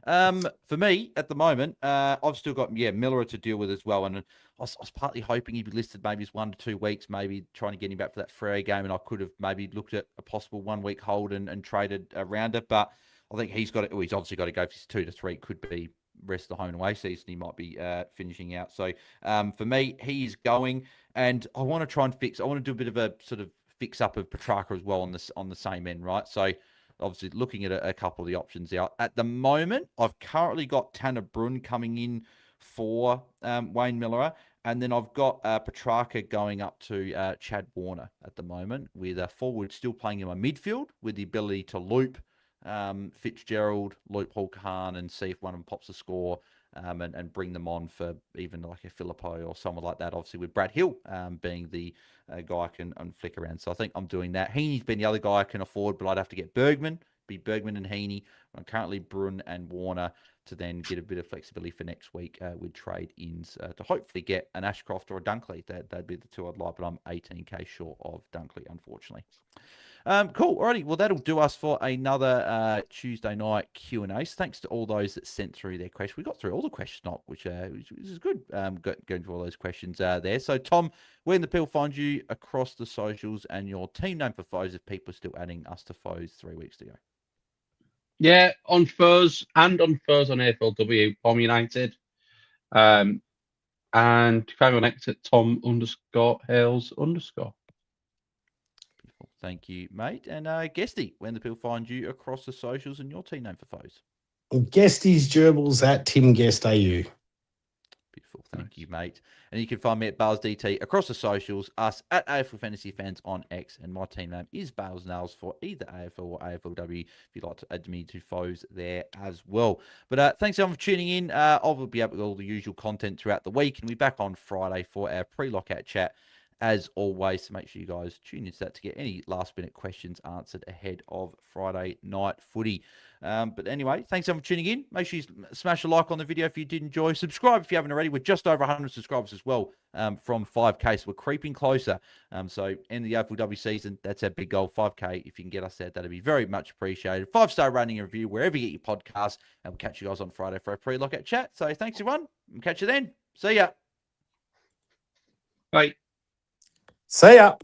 For me at the moment, I've still got Miller to deal with as well, and I was partly hoping he'd be listed maybe 1 to 2 weeks, maybe trying to get him back for that Freo game, and I could have maybe looked at a possible 1 week hold and traded around it, but I think he's obviously got to go for his 2 to 3, could be rest of the home and away season he might be finishing out. So for me, he's going, and I want to try and I want to do a bit of a sort of fix up of Petrarca as well on the same end, right? So obviously looking at a couple of the options out at the moment. I've currently got Tanner Brun coming in for Wayne Miller, and then I've got Petrarca going up to Chad Warner at the moment, with a forward still playing in my midfield with the ability to loop Fitzgerald, loop Holcahan, and see if one of them pops a score, and bring them on for even like a Filippo or someone like that. Obviously, with Brad Hill being the guy I can flick around. So I think I'm doing that. Heaney's been the other guy I can afford, but I'd have to get Bergman, and Heaney. I'm currently Brun and Warner to then get a bit of flexibility for next week with trade-ins to hopefully get an Ashcroft or a Dunkley. That'd be the two I'd like, but I'm 18k short of Dunkley, unfortunately. Cool. Alrighty. Well, that'll do us for another Tuesday night Q&As. Thanks to all those that sent through their questions. We got through all the questions, which is good. Going through all those questions there. So, Tom, where can the people find you across the socials and your team name for foes if people are still adding us to foes 3 weeks to go? Yeah, on foes on AFLW, Bomb United. And if I'm on exit, Tom_Hales_. Thank you, mate. And Guesty, when the people find you across the socials and your team name for foes? Guesty's Gerbils at Tim Guest AU. Beautiful. Thank you, mate. And you can find me at BAILSDT across the socials, us at AFL Fantasy Fans on X, and my team name is BailsNails for either AFL or AFLW if you'd like to add me to foes there as well. But thanks everyone for tuning in. I'll be up with all the usual content throughout the week, and we'll be back on Friday for our pre-lockout chat. As always, so make sure you guys tune into that to get any last-minute questions answered ahead of Friday night footy. But anyway, thanks everyone for tuning in. Make sure you smash a like on the video if you did enjoy. Subscribe if you haven't already. We're just over 100 subscribers as well from 5K, so we're creeping closer. So end the AFLW season, that's our big goal, 5K. If you can get us there, that'd be very much appreciated. 5-star rating and review wherever you get your podcast, and we'll catch you guys on Friday for a pre-lockout chat. So thanks everyone. We'll catch you then. See ya. Bye. See ya.